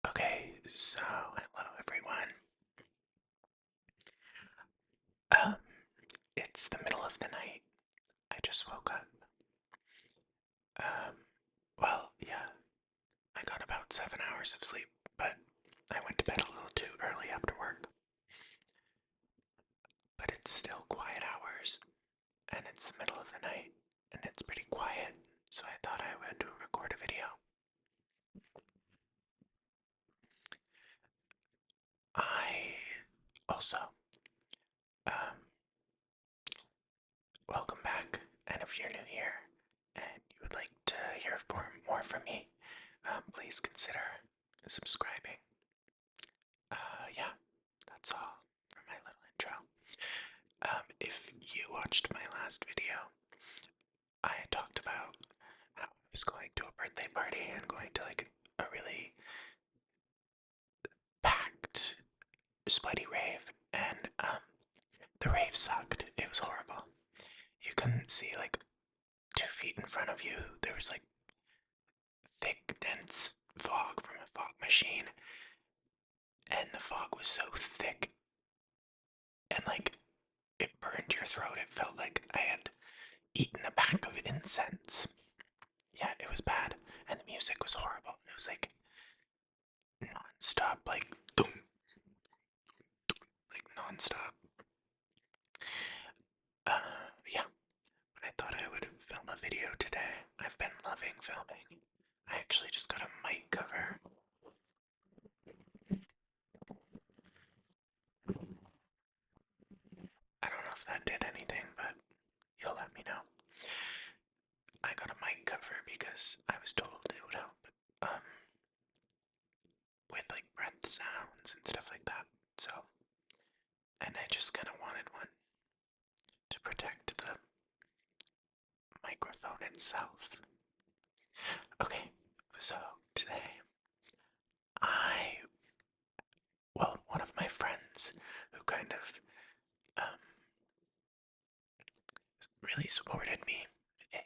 Okay, so hello everyone. Um, it's the middle of the night. I just woke up. Um, well, yeah, I got about 7 hours of sleep, but I went to bed a little too early after work. But it's still quiet hours, and it's the middle of the night, and it's pretty quiet, so I thought I would record a video. I also, um, welcome back, and if you're new here and you would like to hear more from me, please consider subscribing. Yeah, that's all for my little intro. If you watched my last video, I talked about how I was going to a birthday party and going to like a really packed, sweaty rave, and the rave sucked. It was horrible. You couldn't see like 2 feet in front of you. There was like thick, dense fog from a fog machine, and the fog was so thick and like it burned your throat. It felt like I had eaten a pack of incense. Yeah, it was bad, and the music was horrible. It was like non-stop, like doom, like non-stop. Yeah, but I thought I would film a video today. I've been loving filming. I actually just got a mic cover. I don't know if that did anything, but you'll let me know. I got a mic cover because I was told it would help um, with like breath sounds and stuff like that. So, and I just kind of wanted one to protect the microphone itself. Okay, so today I, well, one of my friends who kind of um, really supported me in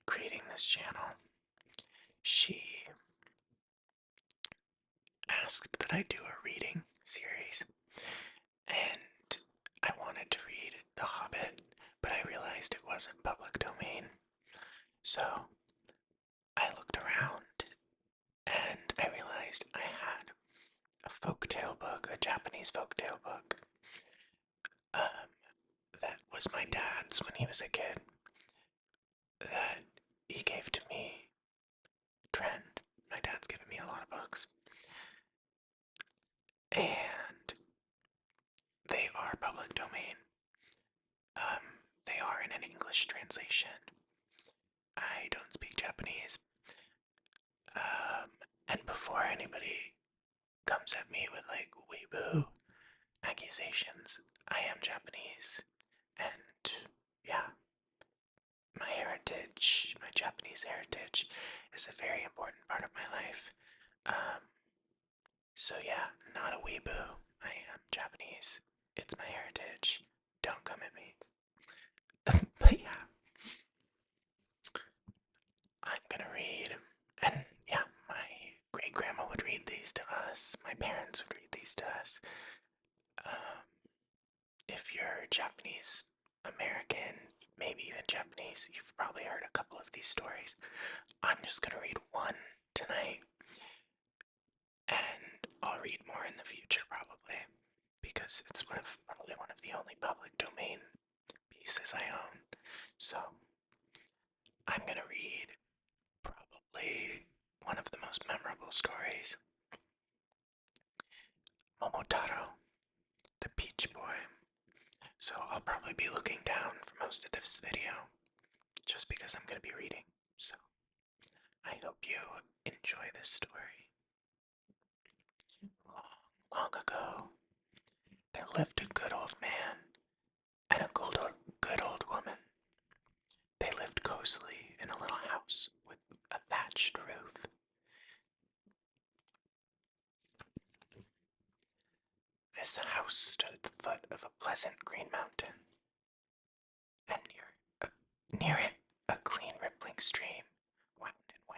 creating this channel, she asked that I do a reading series, and I wanted to read The Hobbit, but I realized it wasn't public domain. So I looked around and I realized I had a folktale book, a Japanese folktale book, um, that was my dad's when he was a kid, that he gave to me. Trend. My dad's given me a lot of books. And they are public domain. They are in an English translation. I don't speak Japanese. And before anybody comes at me with like weeboo accusations, I am Japanese. And yeah, my heritage, my Japanese heritage, is a very important part of my life. So yeah, not a weeboo. I am Japanese. It's my heritage. Don't come at me. But yeah, I'm gonna read. And yeah, my great grandma would read these to us. My parents would read these to us. Um, if you're Japanese American, maybe even Japanese, you've probably heard a couple of these stories. I'm just gonna read one tonight, and I'll read more in the future probably, because it's probably one of the only public domain pieces I own. So I'm gonna read probably one of the most memorable stories, Momotaro, the Peach Boy. So I'll probably be looking down for most of this video, just because I'm gonna be reading. So I hope you enjoy this story. Long, long ago, there lived a good old man and a good old woman. They lived cozily in a little house with a thatched roof. This house stood at the foot of a pleasant green mountain, and near it a clean rippling stream wound its way.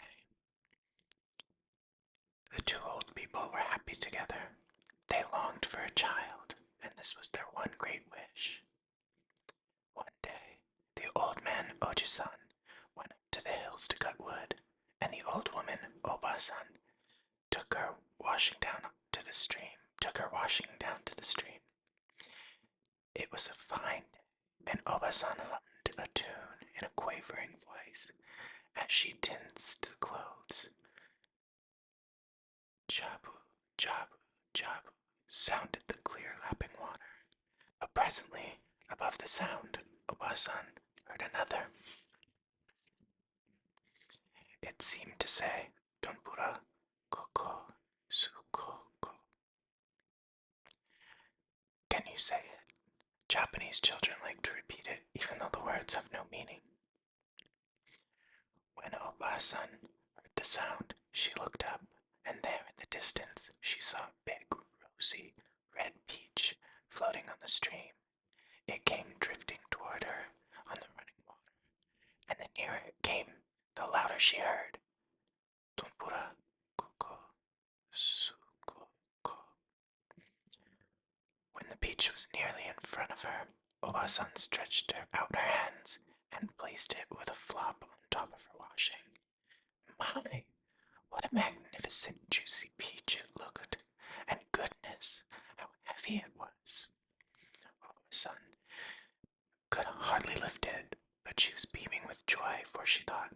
The two old together. They longed for a child, and this was their one great wish. One day, the old man Ojisan went up to the hills to cut wood, and the old woman Obasan took her washing down to the stream. It was a fine day, and Obasan hummed a tune in a quavering voice as she tinsed the clothes. Jabu, jabu, jabu, sounded the clear lapping water. But presently, above the sound, Obasan heard another. It seemed to say, Donpura, koko, sukoko. Can you say it? Japanese children like to repeat it, even though the words have no meaning. When Obasan heard the sound, she looked up, and there in the distance she saw a big, rosy, red peach floating on the stream. It came drifting toward her on the running water, and the nearer it came, the louder she heard. Tumpura, koko, suko, ko. When the peach was nearly in front of her, Obasan stretched out her hands and placed it with a flop on top of her washing. My, what a magnificent juicy peach it looked, and goodness, how heavy it was. Obasan could hardly lift it, but she was beaming with joy, for she thought,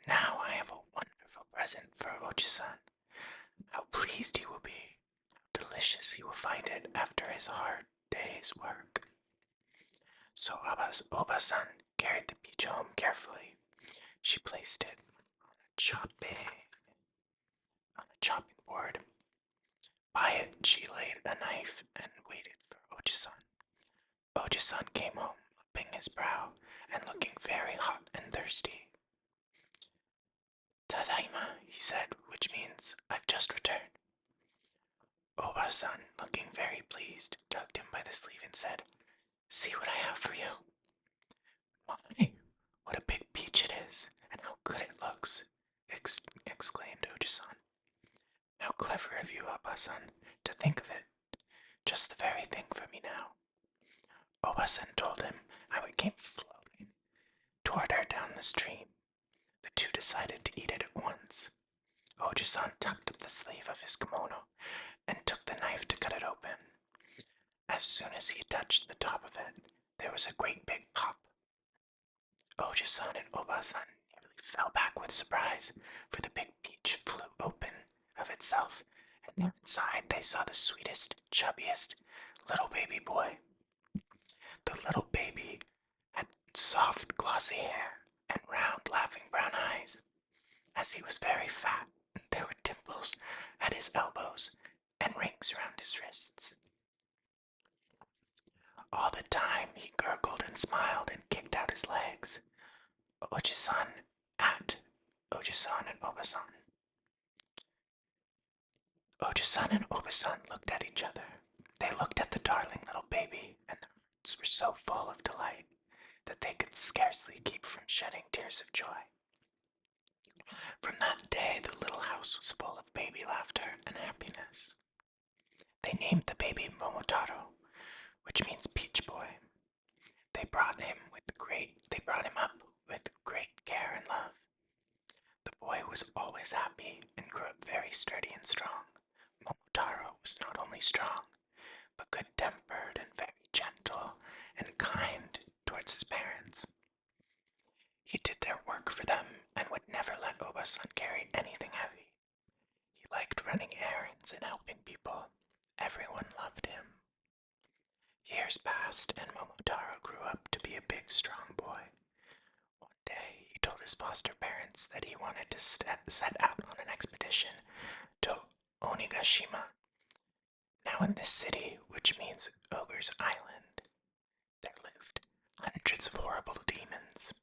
now I have a wonderful present for Oji-san. How pleased he will be! How delicious he will find it after his hard day's work. So Obasan carried the peach home carefully. She placed it on a chopping board. By it she laid a knife and waited for Oji-san. Oji-san came home, mopping his brow and looking very hot and thirsty. Tadaima, he said, which means, I've just returned. Oba-san, looking very pleased, tugged him by the sleeve and said, see what I have for you. My, what a big peach it is, and how good it looks, exclaimed Oji-san. How clever of you, Oba-san, to think of it. Just the very thing for me now. Oba-san told him how it came floating toward her down the stream. The two decided to eat it at once. Oji-san tucked up the sleeve of his kimono and took the knife to cut it open. As soon as he touched the top of it, there was a great big pop. Oji-san and Oba-san nearly fell back with surprise, for the big peach flew open of itself, and there inside they saw the sweetest, chubbiest little baby boy. The little baby had soft, glossy hair and round, laughing brown eyes. As he was very fat, there were dimples at his elbows and rings round his wrists. All the time he gurgled and smiled and kicked out his legs. Oji-san at Oji-san and Oba-san. Oji-san and Oba-san looked at each other. They looked at the darling little baby, and their hearts were so full of delight that they could scarcely keep from shedding tears of joy. From that day, the little house was full of baby laughter and happiness. They named the baby Momotaro, which means peach boy. They brought him up with great care and love. The boy was always happy and grew up very sturdy and strong. Momotaro was not only strong, but good-tempered and very gentle and kind towards his parents. He did their work for them and would never let Oba-san carry anything heavy. He liked running errands and helping people. Everyone loved him. Years passed, and Momotaro grew up to be a big, strong boy. One day, he told his foster parents that he wanted to set out on an expedition to Onigashima. Now in this city, which means Ogre's Island, there lived hundreds of horrible demons.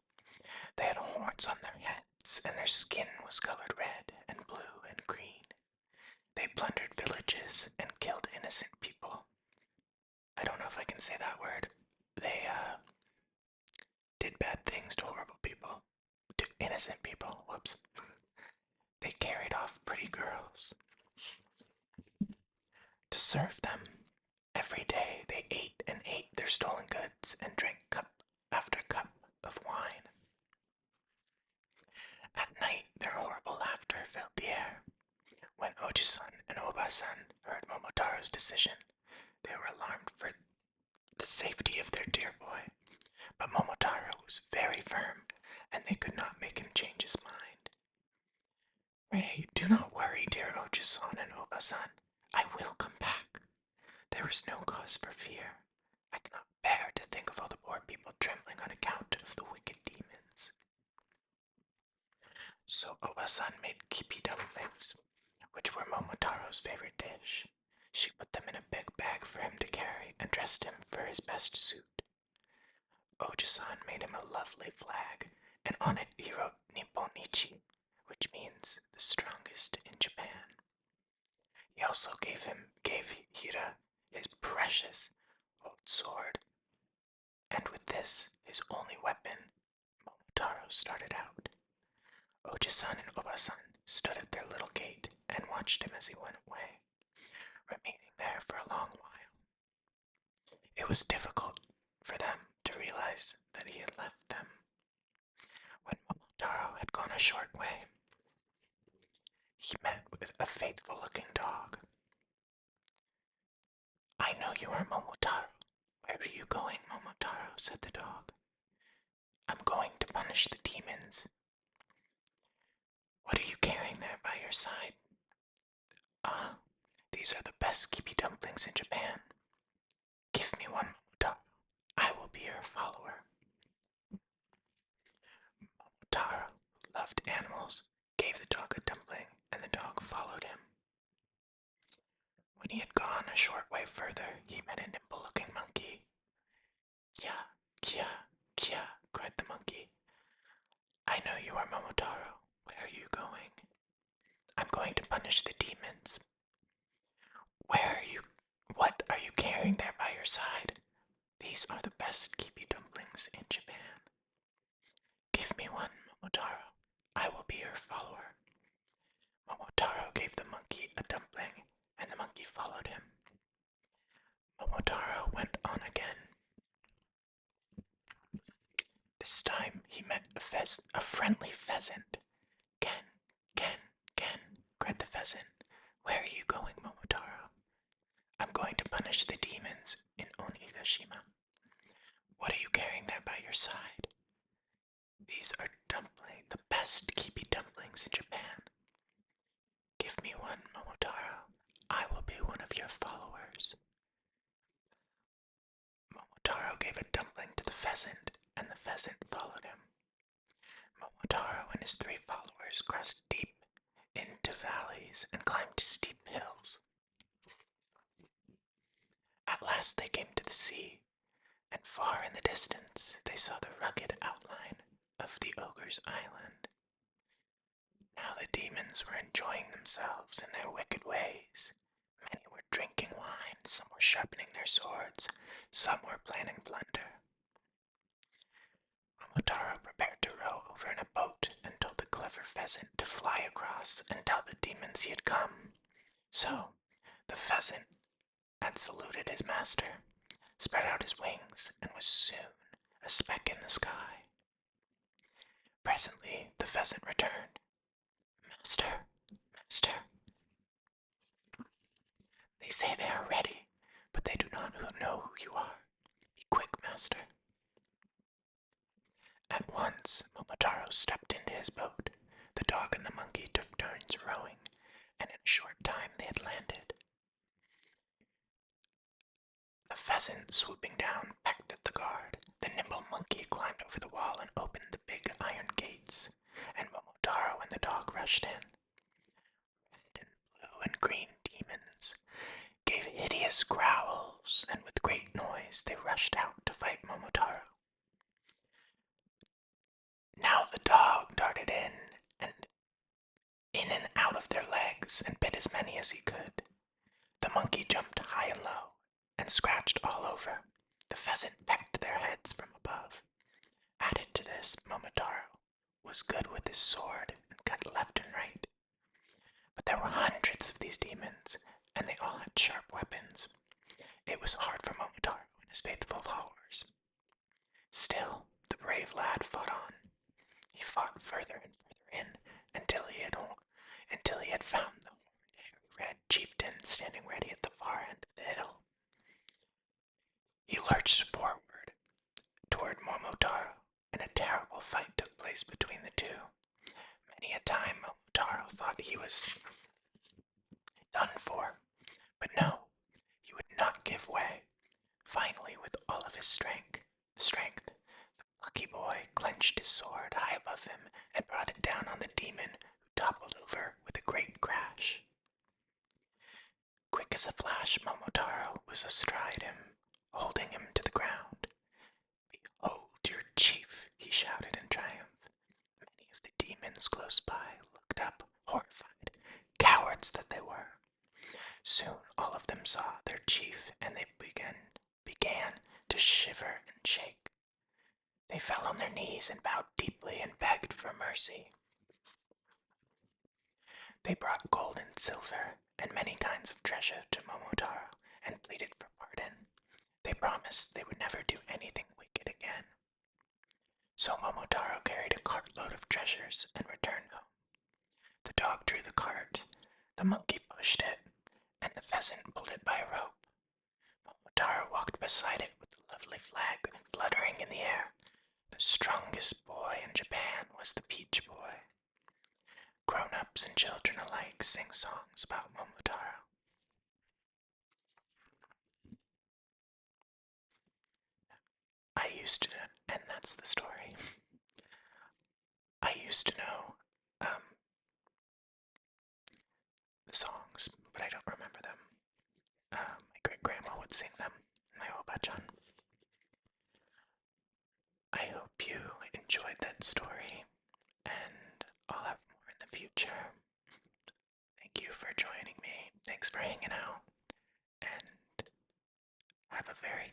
They had horns on their heads, and their skin was colored red and blue and green. They plundered villages and killed innocent people. I don't know if I can say that word. They, did bad things to horrible people. To innocent people. Whoops. They carried off pretty girls. serve them. Every day they ate and ate their stolen goods and drank cup after cup of wine. At night, their horrible laughter filled the air. When Oji-san and Oba-san heard Momotaro's decision, they were alarmed for the safety of their dear boy. But Momotaro was very firm, and they could not make him change his mind. "Ray, do not worry, dear Oji-san and Oba-san. I will come back. There is no cause for fear. I cannot bear to think of all the poor people trembling on account of the wicked demons." So Oba-san made kipi dumplings, which were Momotaro's favorite dish. She put them in a big bag for him to carry and dressed him for his best suit. Oji-san made him a lovely flag, and on it he wrote Nipponichi, which means the strongest in Japan. He also gave Hira his precious old sword, and with this, his only weapon, Momotaro started out. Oji-san and Oba-san stood at their little gate and watched him as he went away, remaining there for a long while. It was difficult for them to realize that he had left them. When Momotaro had gone a short way, he met with a faithful-looking dog. "I know you are Momotaro. Where are you going, Momotaro?" said the dog. "I'm going to punish the demons." "What are you carrying there by your side?" "Ah, these are the best kipi dumplings in Japan. Give me one, Momotaro. I will be your follower." Momotaro, who loved animals, gave the dog a dumpling, and the dog followed him. When he had gone a short way further, he met a nimble-looking monkey. "Kia, kia, kia," cried the monkey. "I know you are Momotaro. Where are you going?" "I'm going to punish the demons." What are you carrying there by your side?" "These are the best kipi dumplings in Japan." "Give me one, Momotaro. I will be your follower." Momotaro gave the monkey a dumpling, and the monkey followed him. Momotaro went on again. This time he met a friendly pheasant. "Ken, Ken, Ken," cried the pheasant. "Where are you going, Momotaro?" "I'm going to punish the demons in Onigashima." "What are you carrying there by your side?" "These are the best kipi dumplings in Japan." "Give me one, Momotaro. I will be one of your followers." Momotaro gave a dumpling to the pheasant, and the pheasant followed him. Momotaro and his 3 followers crossed deep into valleys and climbed steep hills. At last they came to the sea, and far in the distance they saw the rugged outline of the ogre's island. Now the demons were enjoying themselves in their wicked ways. Many were drinking wine, some were sharpening their swords, some were planning plunder. Momotaro prepared to row over in a boat and told the clever pheasant to fly across and tell the demons he had come. So the pheasant had saluted his master, spread out his wings, and was soon a speck in the sky. Presently the pheasant returned. "Master, master, they say they are ready, but they do not know who you are. Be quick, master." At once Momotaro stepped into his boat. The dog and the monkey took turns rowing, and in a short time they had landed. The pheasant, swooping down, pecked at the guard. The nimble monkey climbed over the wall and opened the big iron gates, and Momotaro and the dog rushed in. Red and blue and green demons gave hideous growls, and with great noise they rushed out to fight Momotaro. Now the dog darted in and out of their legs and bit as many as he could. The monkey jumped high and low and scratched all over. The pheasant pecked their heads from above. Added to this, Momotaro was good with his sword and cut left and right. But there were hundreds of these demons, and they all had sharp weapons. done for. But no, he would not give way. Finally, with all of his strength, the lucky boy clenched his sword high above him and brought it down on the demon, who toppled over with a great crash. Quick as a flash, Momotaro was astride him, holding him to the ground. "Behold your chief," he shouted in triumph. Many of the demons close by looked up, horrified, cowards that they were. Soon all of them saw their chief, and they began to shiver and shake. They fell on their knees and bowed deeply and begged for mercy. They brought gold and silver and many kinds of treasure to Momotaro and pleaded for pardon. They promised they would never do anything wicked again. So Momotaro carried a cartload of treasures and returned home. The dog drew the cart, the monkey pushed it, and the pheasant pulled it by a rope. Momotaro walked beside it with the lovely flag fluttering in the air. The strongest boy in Japan was the Peach Boy. Grown-ups and children alike sing songs about Momotaro. I used to, and that's the story. I used to know the songs, but I don't remember them. My great-grandma would sing them in my obachan. I hope you enjoyed that story, and I'll have more in the future. Thank you for joining me. Thanks for hanging out, and have a very